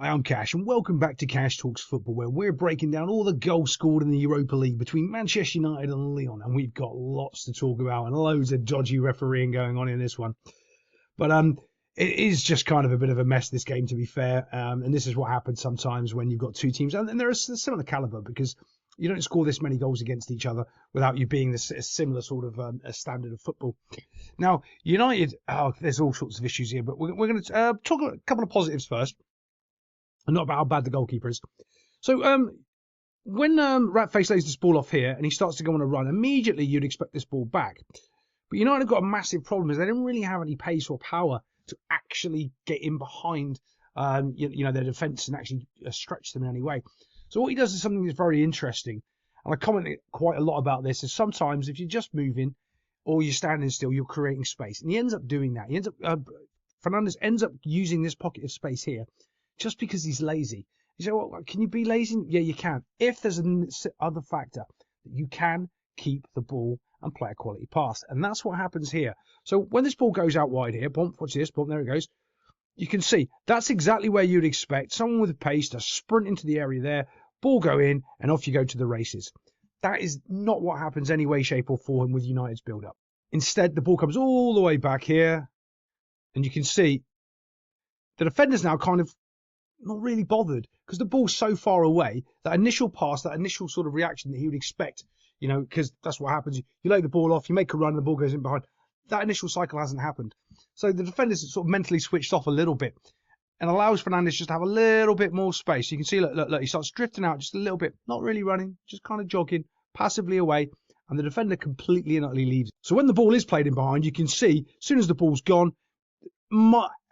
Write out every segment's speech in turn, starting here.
Hi, I'm Cash, and welcome back to Cash Talks Football, where we're breaking down all the goals scored in the Europa League between Manchester United and Lyon, and we've got lots to talk about and loads of dodgy refereeing going on in this one. But it is just kind of a bit of a mess, this game, to be fair, and this is what happens sometimes when you've got two teams, and they're a similar calibre, because you don't score this many goals against each other without you being a similar sort of a standard of football. Now, United, there's all sorts of issues here, but we're going to talk about a couple of positives first. And not about how bad the goalkeeper is. So when Ratface lays this ball off here and he starts to go on a run, immediately you'd expect this ball back. But United have got a massive problem, is they didn't really have any pace or power to actually get in behind their defence and actually stretch them in any way. So what he does is something that's very interesting. And I commented quite a lot about this, is sometimes if you're just moving or you're standing still, you're creating space. And he ends up doing that. Fernandes ends up using this pocket of space here just because he's lazy. You say, well, can you be lazy? Yeah, you can. If there's another factor, that you can keep the ball and play a quality pass. And that's what happens here. So when this ball goes out wide here, bump, watch this, bump, there it goes. You can see that's exactly where you'd expect someone with pace to sprint into the area there, ball go in, and off you go to the races. That is not what happens any way, shape, or form with United's build-up. Instead, the ball comes all the way back here, and you can see the defender's now kind of not really bothered because the ball's so far away. That initial pass, that initial sort of reaction that he would expect, because that's what happens. You lay the ball off, you make a run, and the ball goes in behind. That initial cycle hasn't happened. So the defender's sort of mentally switched off a little bit and allows Fernandes just to have a little bit more space. You can see, look, he starts drifting out just a little bit, not really running, just kind of jogging, passively away, and the defender completely and utterly leaves. So when the ball is played in behind, you can see, as soon as the ball's gone,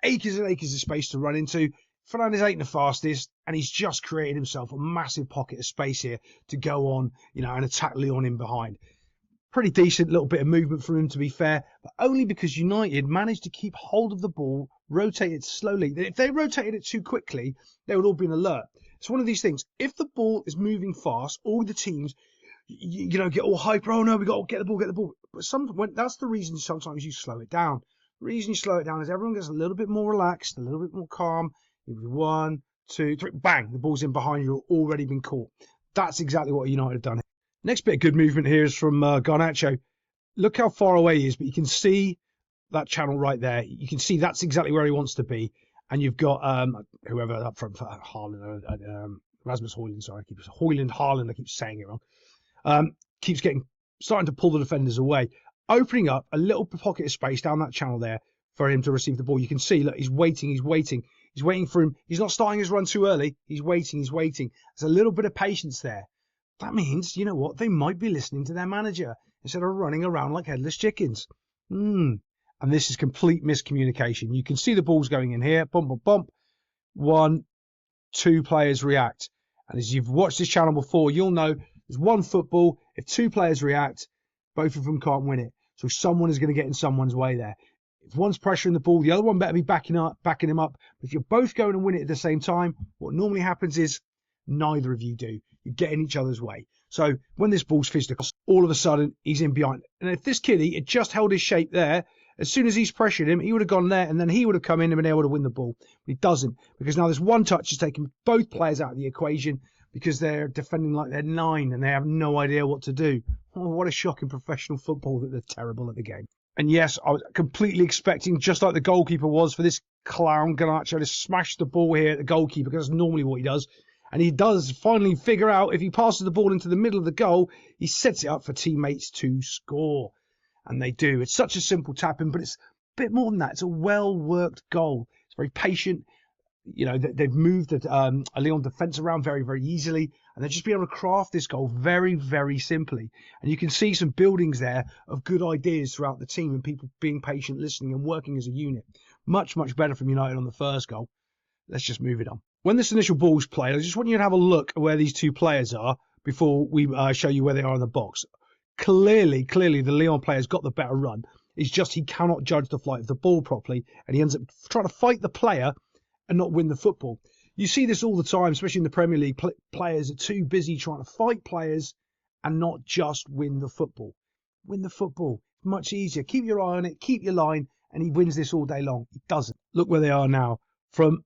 acres and acres of space to run into. Fernandes ain't the fastest, and he's just created himself a massive pocket of space here to go on, and attack Lyon in behind. Pretty decent little bit of movement from him, to be fair, but only because United managed to keep hold of the ball, rotate it slowly. If they rotated it too quickly, they would all be on alert. It's one of these things. If the ball is moving fast, all the teams, get all hyper. Oh no, we got to get the ball. But that's the reason sometimes you slow it down. The reason you slow it down is everyone gets a little bit more relaxed, a little bit more calm. 1, 2, 3, bang, the ball's in behind you, already been caught. That's exactly what United have done here. Next bit of good movement here is from Garnacho. Look how far away he is, but you can see that channel right there. You can see that's exactly where he wants to be. And you've got whoever up front for Haaland, Rasmus Højlund, sorry, Haaland, I keep saying it wrong. Starting to pull the defenders away, opening up a little pocket of space down that channel there for him to receive the ball. You can see, look, he's waiting. He's waiting for him. He's not starting his run too early. He's waiting. There's a little bit of patience there. That means, you know what? They might be listening to their manager instead of running around like headless chickens. And this is complete miscommunication. You can see the ball's going in here. Bump, bump, bump. 1, 2 players react. And as you've watched this channel before, you'll know there's one football. If 2 players react, both of them can't win it. So someone is going to get in someone's way there. If one's pressuring the ball, the other one better be backing him up. But if you're both going to win it at the same time, what normally happens is neither of you do. You get in each other's way. So when this ball's fizzed across, all of a sudden he's in behind. And if this kiddie had just held his shape there, as soon as he's pressured him, he would have gone there, and then he would have come in and been able to win the ball. But he doesn't, because now this one touch has taken both players out of the equation because they're defending like they're 9 and they have no idea what to do. Oh, what a shock in professional football that they're terrible at the game. And yes, I was completely expecting, just like the goalkeeper was, for this clown Garnacho to smash the ball here at the goalkeeper, because that's normally what he does. And he does finally figure out, if he passes the ball into the middle of the goal, he sets it up for teammates to score. And they do. It's such a simple tap-in, but it's a bit more than that. It's a well-worked goal. It's very patient. They've moved a Lyon defence around very, very easily, and they've just been able to craft this goal very, very simply. And you can see some buildings there of good ideas throughout the team and people being patient, listening, and working as a unit. Much, much better from United on the first goal. Let's just move it on. When this initial ball's played, I just want you to have a look at where these 2 players are before we show you where they are in the box. Clearly, the Lyon player's got the better run. It's just he cannot judge the flight of the ball properly, and he ends up trying to fight the player and not win the football. You see this all the time, especially in the Premier League. Players are too busy trying to fight players and not just win the football. Win the football. Much easier. Keep your eye on it. Keep your line. And he wins this all day long. He doesn't. Look where they are now. From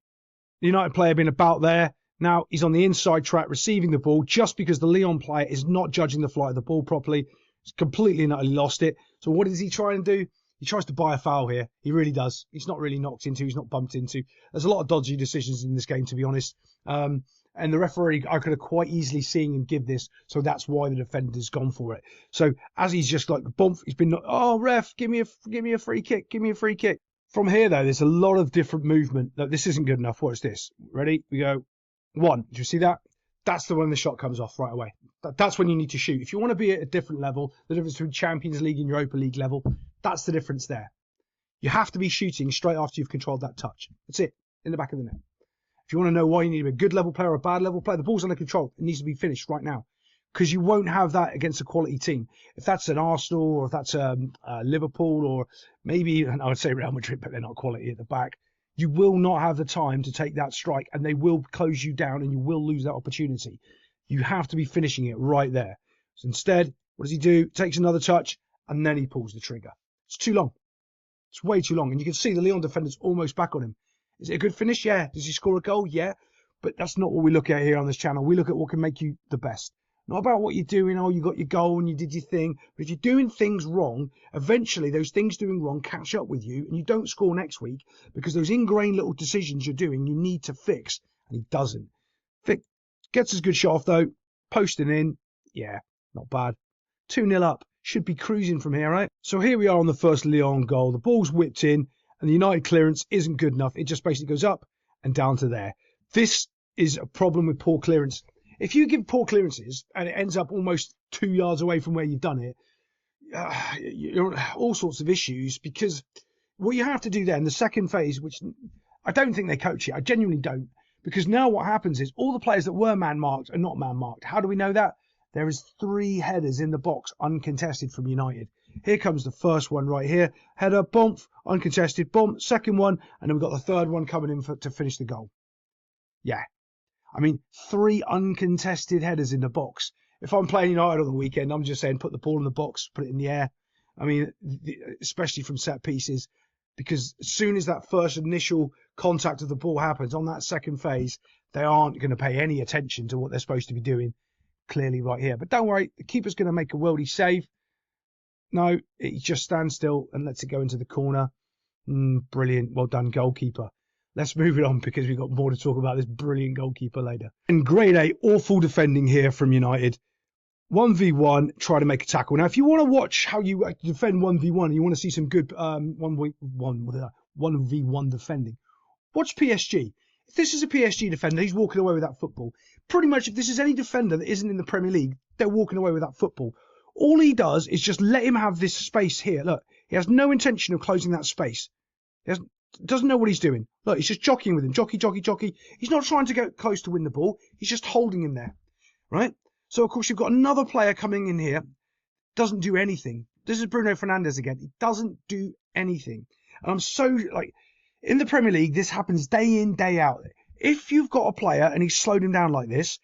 The United player been about there. Now he's on the inside track receiving the ball just because the Lyon player is not judging the flight of the ball properly. He's completely and utterly lost it. So what does he try and do? He tries to buy a foul here. He really does. He's not really knocked into. He's not bumped into. There's a lot of dodgy decisions in this game, to be honest. And the referee, I could have quite easily seen him give this. So that's why the defender's gone for it. So as he's just like, bump, he's been, oh, ref, give me a free kick. Give me a free kick. From here, though, there's a lot of different movement. Look, this isn't good enough. Watch this. Ready? We go. 1. Do you see that? That's the one the shot comes off right away. That's when you need to shoot. If you want to be at a different level, the difference between Champions League and Europa League level, that's the difference there. You have to be shooting straight after you've controlled that touch. That's it. In the back of the net. If you want to know why you need to be a good level player or a bad level player, the ball's under control. It needs to be finished right now. Because you won't have that against a quality team. If that's an Arsenal or if that's Liverpool or maybe, I would say Real Madrid, but they're not quality at the back, you will not have the time to take that strike and they will close you down and you will lose that opportunity. You have to be finishing it right there. So instead, what does he do? Takes another touch and then he pulls the trigger. It's too long. It's way too long. And you can see the Lyon defender's almost back on him. Is it a good finish? Yeah. Does he score a goal? Yeah. But that's not what we look at here on this channel. We look at what can make you the best. Not about what you're doing, oh, you got your goal and you did your thing. But if you're doing things wrong, eventually those things doing wrong catch up with you and you don't score next week because those ingrained little decisions you're doing, you need to fix. And he doesn't. Gets his good shot off, though. Posting in. Yeah, not bad. 2-0 up. Should be cruising from here, right? So here we are on the first Lyon goal. The ball's whipped in and the United clearance isn't good enough. It just basically goes up and down to there. This is a problem with poor clearance. If you give poor clearances and it ends up almost 2 yards away from where you've done it, you're all sorts of issues because what you have to do then, the second phase, which I don't think they coach it, I genuinely don't, because now what happens is all the players that were man-marked are not man-marked. How do we know that? There is 3 headers in the box uncontested from United. Here comes the first one right here. Header, bump, uncontested, bump, second one, and then we've got the third one coming in to finish the goal. Yeah. I mean, 3 uncontested headers in the box. If I'm playing United on the weekend, I'm just saying put the ball in the box, put it in the air. I mean, especially from set pieces, because as soon as that first initial contact of the ball happens on that second phase, they aren't going to pay any attention to what they're supposed to be doing clearly right here. But don't worry, the keeper's going to make a worldy save. No, he just stands still and lets it go into the corner. Brilliant. Well done, goalkeeper. Let's move it on because we've got more to talk about this brilliant goalkeeper later. In grade A, awful defending here from United. 1v1, try to make a tackle. Now, if you want to watch how you defend 1v1 and you want to see some good 1v1 defending, watch PSG. If this is a PSG defender, he's walking away with that football. Pretty much, if this is any defender that isn't in the Premier League, they're walking away with that football. All he does is just let him have this space here. Look, he has no intention of closing that space. He doesn't know what he's doing. Look, he's just jockeying with him. Jockey. He's not trying to get close to win the ball. He's just holding him there. Right? So, of course, you've got another player coming in here. Doesn't do anything. This is Bruno Fernandes again. He doesn't do anything. And I'm so, in the Premier League, this happens day in, day out. If you've got a player and he's slowed him down like this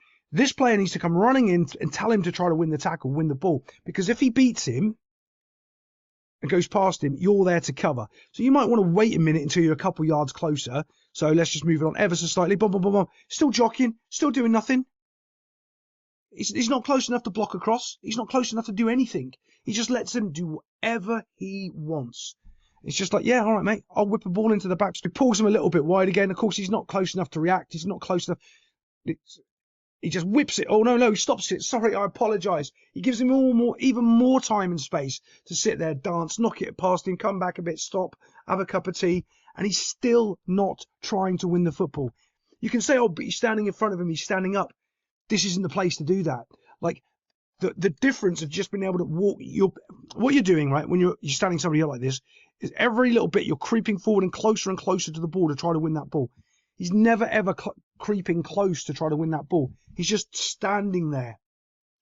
player needs to come running in and tell him to try to win the tackle, win the ball. Because if he beats him and goes past him, you're there to cover. So you might want to wait a minute until you're a couple yards closer. So let's just move it on ever so slightly. Boom, boom, boom, boom. Still jockeying, still doing nothing. He's not close enough to block across. He's not close enough to do anything. He just lets him do whatever he wants. It's just like, yeah, all right, mate, I'll whip a ball into the back. So he pulls him a little bit wide again. Of course, he's not close enough to react. He's not close enough. He just whips it. Oh, no, he stops it. Sorry, I apologise. He gives him even more time and space to sit there, dance, knock it past him, come back a bit, stop, have a cup of tea. And he's still not trying to win the football. You can say, oh, but he's standing in front of him. He's standing up. This isn't the place to do that. Like, the difference of just being able to walk, what you're doing, right, when you're standing somebody up like this, is every little bit you're creeping forward and closer to the ball to try to win that ball. He's never, ever creeping close to try to win that ball. He's just standing there.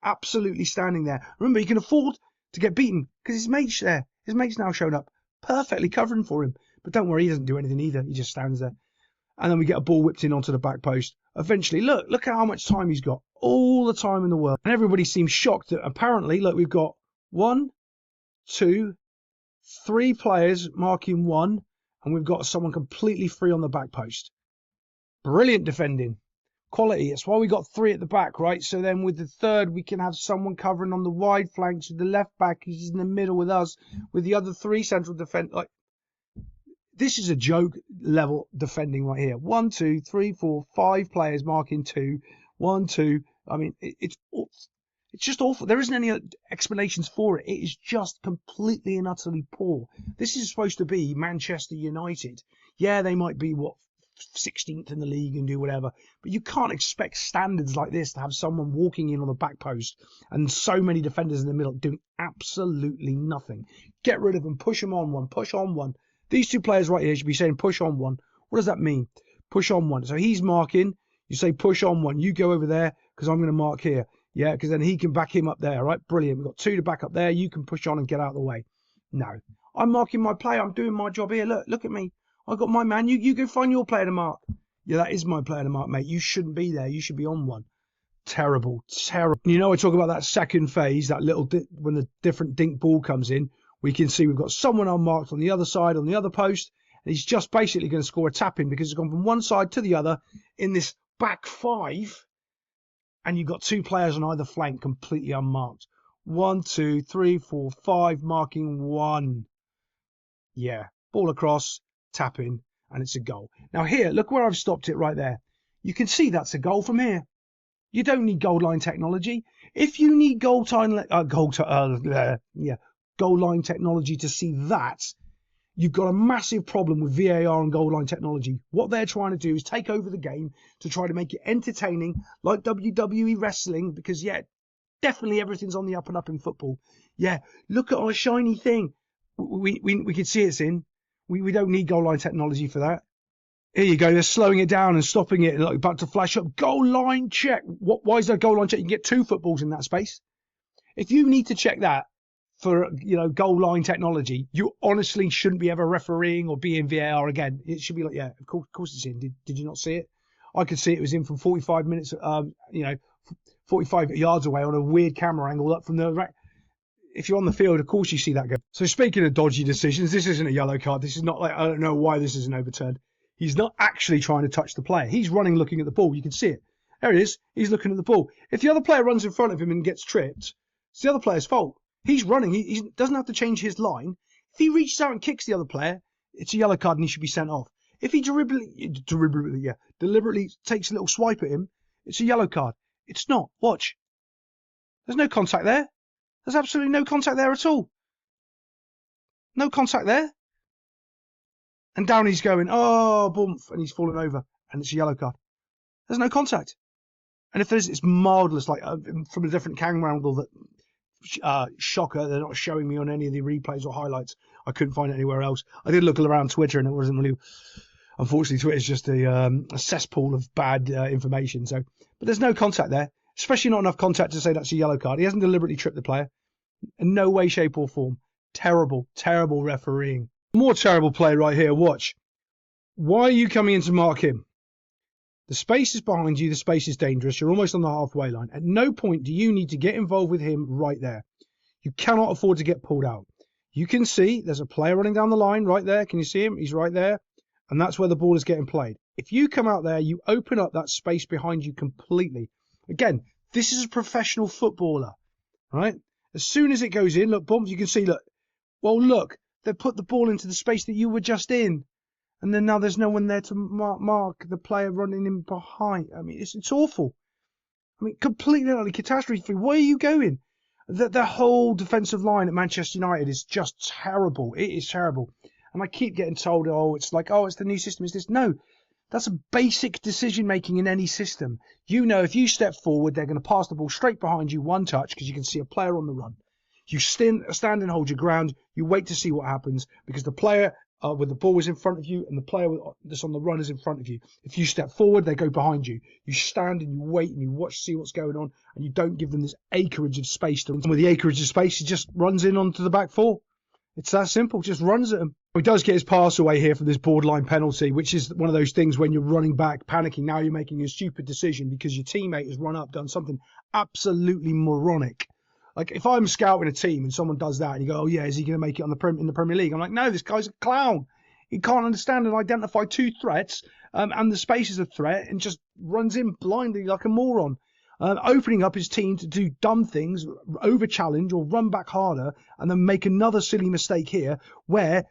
Absolutely standing there. Remember, he can afford to get beaten because his mate's there. His mate's now shown up, perfectly covering for him. But don't worry, he doesn't do anything either. He just stands there. And then we get a ball whipped in onto the back post. Eventually, look at how much time he's got. All the time in the world. And everybody seems shocked that apparently, look, we've got 1, 2, 3 players marking 1. And we've got someone completely free on the back post. Brilliant defending. Quality. That's why we got 3 at the back, right? So then with the third, we can have someone covering on the wide flanks with the left back. He's in the middle with us, with the other 3 central defence. Like, this is a joke level defending right here. 1, 2, 3, 4, 5 players marking 2. 1, 2. I mean, it's just awful. There isn't any explanations for it. It is just completely and utterly poor. This is supposed to be Manchester United. Yeah, they might be, 16th in the league and do whatever, but you can't expect standards like this to have someone walking in on the back post and so many defenders in the middle doing absolutely nothing. Get rid of them. Push them on one. Push on one. These 2 players right here should be saying push on one. What does that mean? Push on one. So he's marking. You say push on one. You go over there because I'm going to mark here. Yeah, because then he can back him up there. Right? Brilliant. We've got 2 to back up there. You can push on and get out of the way. No. I'm marking my play. I'm doing my job here. Look at me. I got my man. You go find your player to mark. Yeah, that is my player to mark, mate. You shouldn't be there. You should be on one. Terrible, terrible. You know, I talk about that second phase, that little when the different dink ball comes in, we can see we've got someone unmarked on the other side, on the other post, and he's just basically going to score a tap in because it's gone from one side to the other in this back 5, and you've got 2 players on either flank completely unmarked. 1, 2, 3, 4, 5, marking 1. Yeah, ball across. Tap in, and it's a goal. Now here, look where I've stopped it right there. You can see that's a goal from here. You don't need goal line technology. If you need goal line technology to see that, you've got a massive problem with VAR and goal line technology. What they're trying to do is take over the game to try to make it entertaining, like WWE wrestling, because yeah, definitely everything's on the up and up in football. Yeah, look at our shiny thing. We can see it's in. We don't need goal line technology for that. Here you go. They're slowing it down and stopping it, like about to flash up. Goal line check. Why is there a goal line check? You can get 2 footballs in that space. If you need to check that for goal line technology, you honestly shouldn't be ever refereeing or be in VAR again. It should be like, yeah, of course it's in. Did you not see it? I could see it was in from 45 minutes, 45 yards away on a weird camera angle up from the rack. If you're on the field, of course you see that go. So speaking of dodgy decisions, this isn't a yellow card. This is not like, I don't know why this isn't overturned. He's not actually trying to touch the player. He's running, looking at the ball. You can see it. There it is. He's looking at the ball. If the other player runs in front of him and gets tripped, it's the other player's fault. He's running. He doesn't have to change his line. If he reaches out and kicks the other player, it's a yellow card and he should be sent off. If he deliberately takes a little swipe at him, it's a yellow card. It's not. Watch. There's no contact there. There's absolutely no contact there at all. No contact there. And down he's going, oh, bump, and he's fallen over, and it's a yellow card. There's no contact. And if there's, it's marvellous, like from a different camera angle that, shocker, they're not showing me on any of the replays or highlights. I couldn't find it anywhere else. I did look around Twitter, and it wasn't really, unfortunately, Twitter's just a cesspool of bad information. So, but there's no contact there. Especially not enough contact to say that's a yellow card. He hasn't deliberately tripped the player. In no way, shape or form. Terrible, terrible refereeing. More terrible play right here. Watch. Why are you coming in to mark him? The space is behind you. The space is dangerous. You're almost on the halfway line. At no point do you need to get involved with him right there. You cannot afford to get pulled out. You can see there's a player running down the line right there. Can you see him? He's right there. And that's where the ball is getting played. If you come out there, you open up that space behind you completely. Again, this is a professional footballer, right? As soon as it goes in, look, bump, you can see, look. Well, look, they put the ball into the space that you were just in. And then now there's no one there to mark the player running in behind. I mean, it's awful. I mean, completely utterly catastrophe. Where are you going? The whole defensive line at Manchester United is just terrible. It is terrible. And I keep getting told, oh, it's like, oh, it's the new system. It's this. No, that's a basic decision making in any system. You know, if you step forward, they're going to pass the ball straight behind you, one touch, because you can see a player on the run. You stand and hold your ground. You wait to see what happens, because the player with the ball is in front of you and the player that's on the run is in front of you. If you step forward, they go behind you. You stand and you wait and you watch, see what's going on, and you don't give them this acreage of space. And with the acreage of space, he just runs in onto the back four. It's that simple. Just runs at them. He does get his pass away here for this borderline penalty, which is one of those things when you're running back, panicking. Now you're making a stupid decision because your teammate has run up, done something absolutely moronic. Like, if I'm scouting a team and someone does that and you go, oh, yeah, is he going to make it on in the Premier League? I'm like, no, this guy's a clown. He can't understand and identify two threats and the space is a threat and just runs in blindly like a moron. Opening up his team to do dumb things, over challenge or run back harder, and then make another silly mistake here where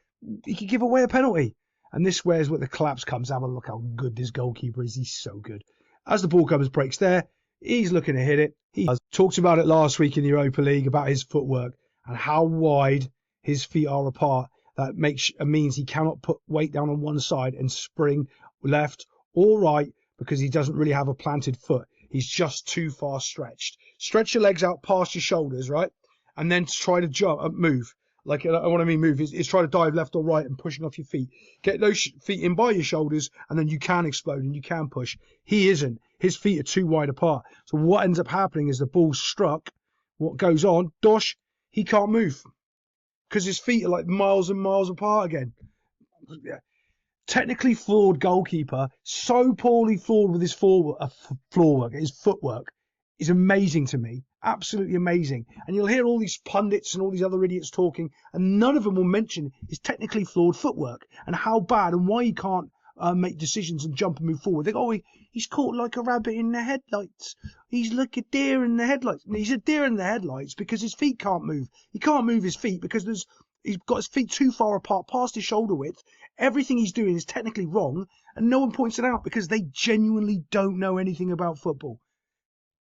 he could give away a penalty. And this where's where the collapse comes. Have a look how good this goalkeeper is. He's so good. As the ball comes, breaks there, he's looking to hit it. He talked about it last week in the Europa League about his footwork and how wide his feet are apart. That means he cannot put weight down on one side and spring left or right because he doesn't really have a planted foot. He's just too far stretched. Stretch your legs out past your shoulders, right? And then try to move. Like, what I mean move is try to dive left or right and pushing off your feet. Get those feet in by your shoulders and then you can explode and you can push. He isn't. His feet are too wide apart. So what ends up happening is the ball's struck. What goes on? Dosh, he can't move because his feet are like miles and miles apart again. Yeah. Technically flawed goalkeeper, so poorly flawed with his floor work, his footwork, is amazing to me. Absolutely amazing. And you'll hear all these pundits and all these other idiots talking, and none of them will mention his technically flawed footwork and how bad and why he can't make decisions and jump and move forward. They go, oh, he's caught like a rabbit in the headlights. He's like a deer in the headlights. And he's a deer in the headlights because his feet can't move. He can't move his feet because he's got his feet too far apart, past his shoulder width. Everything he's doing is technically wrong, and no one points it out because they genuinely don't know anything about football.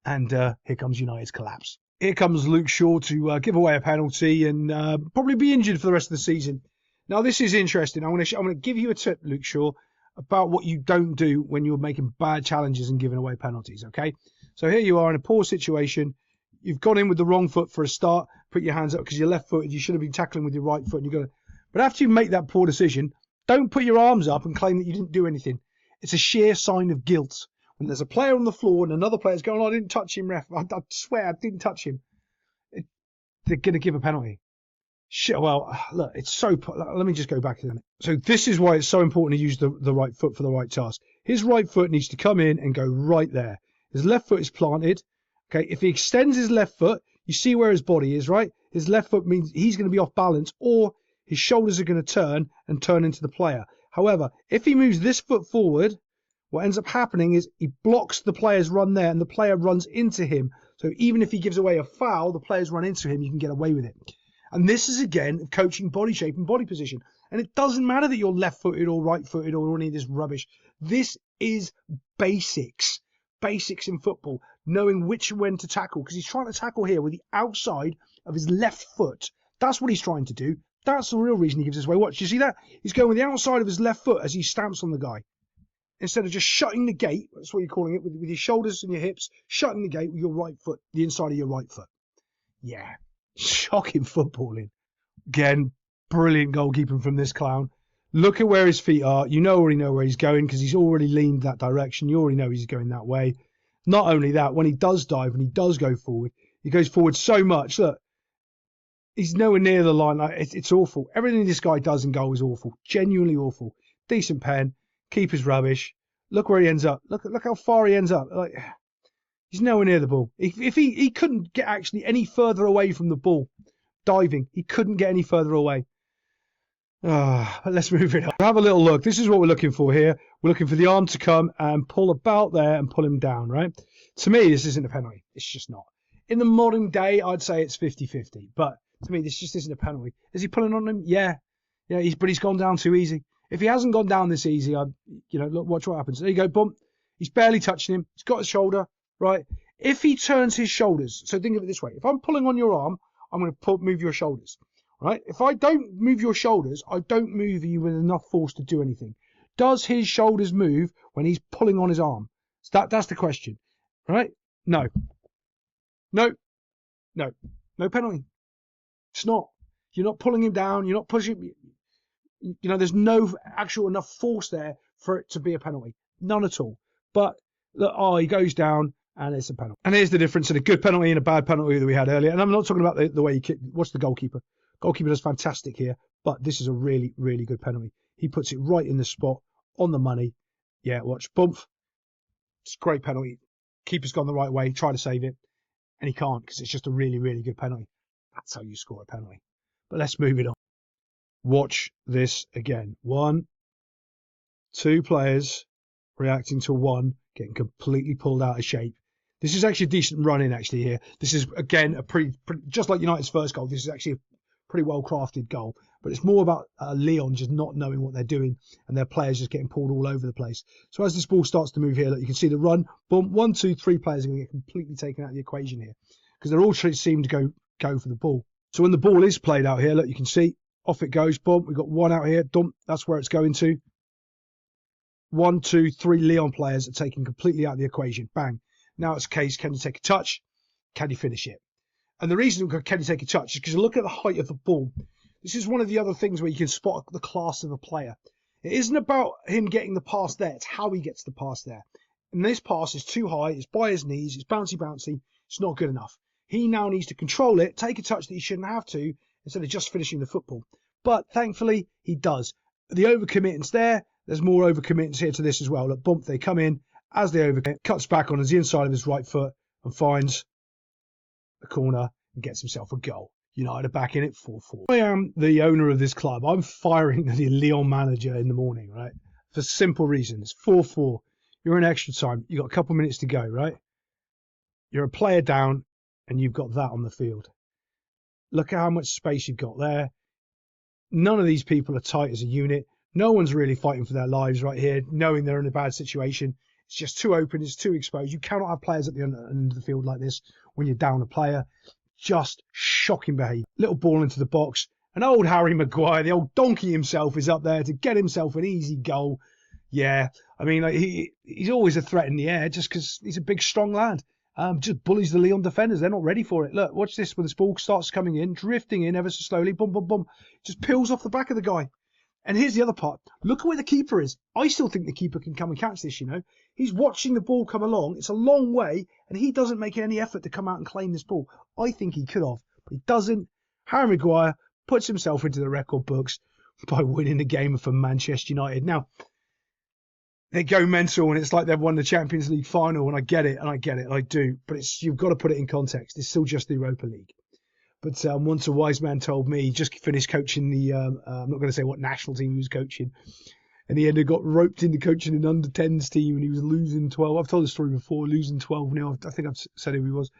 And here comes United's collapse. Here comes Luke Shaw to give away a penalty and probably be injured for the rest of the season. Now, this is interesting. I'm going to give you a tip, Luke Shaw, about what you don't do when you're making bad challenges and giving away penalties, okay? So here you are in a poor situation. You've gone in with the wrong foot for a start. Put your hands up because you're left-footed. You should have been tackling with your right foot. And you've got to... But after you make that poor decision, don't put your arms up and claim that you didn't do anything. It's a sheer sign of guilt. When there's a player on the floor and another player's going, oh, I didn't touch him, ref. I swear I didn't touch him. They're going to give a penalty. Shit, well, look, it's so... Let me just go back to that. So this is why it's so important to use the right foot for the right task. His right foot needs to come in and go right there. His left foot is planted. Okay, if he extends his left foot, you see where his body is, right? His left foot means he's going to be off balance or his shoulders are going to turn into the player. However, if he moves this foot forward, what ends up happening is he blocks the player's run there and the player runs into him. So even if he gives away a foul, the players run into him, you can get away with it. And this is, again, coaching body shape and body position. And it doesn't matter that you're left-footed or right-footed or any of this rubbish. This is basics. Basics in football. Knowing when to tackle. Because he's trying to tackle here with the outside of his left foot. That's what he's trying to do. That's the real reason he gives this away. Watch, you see that? He's going with the outside of his left foot as he stamps on the guy. Instead of just shutting the gate, that's what you're calling it, with your shoulders and your hips, shutting the gate with your right foot, the inside of your right foot. Yeah. Shocking footballing. Again, brilliant goalkeeping from this clown. Look at where his feet are. You already know where he's going because he's already leaned that direction. You already know he's going that way. Not only that, when he does dive, when he does go forward, he goes forward so much. Look, he's nowhere near the line. It's awful. Everything this guy does in goal is awful. Genuinely awful. Decent pen. Keeper's rubbish. Look where he ends up. Look how far he ends up. Like, he's nowhere near the ball. If he couldn't get actually any further away from the ball, diving, he couldn't get any further away. But let's move it on. Have a little look. This is what we're looking for here. We're looking for the arm to come and pull about there and pull him down, right? To me, this isn't a penalty. It's just not. In the modern day, I'd say it's 50-50. But to me, this just isn't a penalty. Is he pulling on him? Yeah. But he's gone down too easy. If he hasn't gone down this easy, look, watch what happens. There you go, bump. He's barely touching him. He's got his shoulder, right? If he turns his shoulders, so think of it this way. If I'm pulling on your arm, I'm going to move your shoulders, right? If I don't move your shoulders, I don't move you with enough force to do anything. Does his shoulders move when he's pulling on his arm? So that's the question, right? No penalty. It's not. You're not pulling him down. You're not pushing. There's no actual enough force there for it to be a penalty. None at all. But look, he goes down and it's a penalty. And here's the difference in a good penalty and a bad penalty that we had earlier. And I'm not talking about the way he kicked. Watch the goalkeeper. Goalkeeper does fantastic here. But this is a really, really good penalty. He puts it right in the spot, on the money. Yeah, watch. Bump. It's a great penalty. Keeper's gone the right way. Try to save it. And he can't because it's just a really, really good penalty. That's how you score a penalty. But let's move it on. Watch this again. 1, 2 players reacting to one, getting completely pulled out of shape. This is actually a decent run in actually here. This is, again, a pretty just like United's first goal, this is actually a pretty well-crafted goal. But it's more about Lyon just not knowing what they're doing and their players just getting pulled all over the place. So as this ball starts to move here, look, you can see the run. Boom, 1, 2, 3 players are going to get completely taken out of the equation here because they're all seem to go for the ball. So when the ball is played out here, look, you can see off it goes. Boom, we've got one out here. Dump, that's where it's going to. 1, 2, 3 Lyon players are taken completely out of the equation. Bang. Now it's a case, can you take a touch? Can you finish it? And the reason can you take a touch is because you look at the height of the ball. This is one of the other things where you can spot the class of a player. It isn't about him getting the pass there. It's how he gets the pass there. And this pass is too high. It's by his knees. It's bouncy. It's not good enough. He now needs to control it, take a touch that he shouldn't have to, instead of just finishing the football. But thankfully, he does. The overcommitment's there. There's more overcommitments here to this as well. Look, bump, they come in. As they overcommit, cuts back on the inside of his right foot and finds the corner and gets himself a goal. United are back in it, 4-4. I am the owner of this club. I'm firing the Lyon manager in the morning, right? For simple reasons. 4-4. You're in extra time. You've got a couple of minutes to go, right? You're a player down and you've got that on the field. Look at how much space you've got there. None of these people are tight as a unit. No one's really fighting for their lives right here, knowing they're in a bad situation. It's just too open. It's too exposed. You cannot have players at the end of the field like this when you're down a player. Just shocking behaviour. Little ball into the box. And old Harry Maguire, the old donkey himself, is up there to get himself an easy goal. Yeah, I mean, like, he's always a threat in the air just because he's a big, strong lad. Just bullies the Lyon defenders. They're not ready for it. Look, watch this when this ball starts coming in, drifting in ever so slowly. Boom, boom, boom. Just peels off the back of the guy. And here's the other part. Look at where the keeper is. I still think the keeper can come and catch this, He's watching the ball come along. It's a long way, and he doesn't make any effort to come out and claim this ball. I think he could have, but he doesn't. Harry Maguire puts himself into the record books by winning the game for Manchester United. Now, they go mental, and it's like they've won the Champions League final, and I get it, I do. But you've got to put it in context. It's still just the Europa League. But once a wise man told me, he just finished coaching the, I'm not going to say what national team he was coaching, and he got roped into coaching an under-10s team, and he was losing 12. I've told the story before, losing 12-0. I think I've said who he was.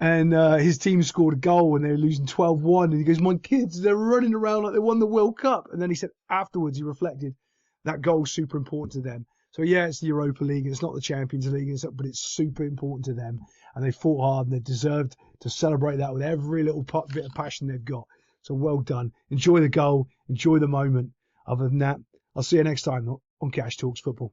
And his team scored a goal, and they were losing 12-1. And he goes, my kids, they're running around like they won the World Cup. And then he said afterwards, he reflected, that goal's super important to them. So, yeah, it's the Europa League. It's not the Champions League, but it's super important to them. And they fought hard, and they deserved to celebrate that with every little bit of passion they've got. So, well done. Enjoy the goal. Enjoy the moment. Other than that, I'll see you next time on Cash Talks Football.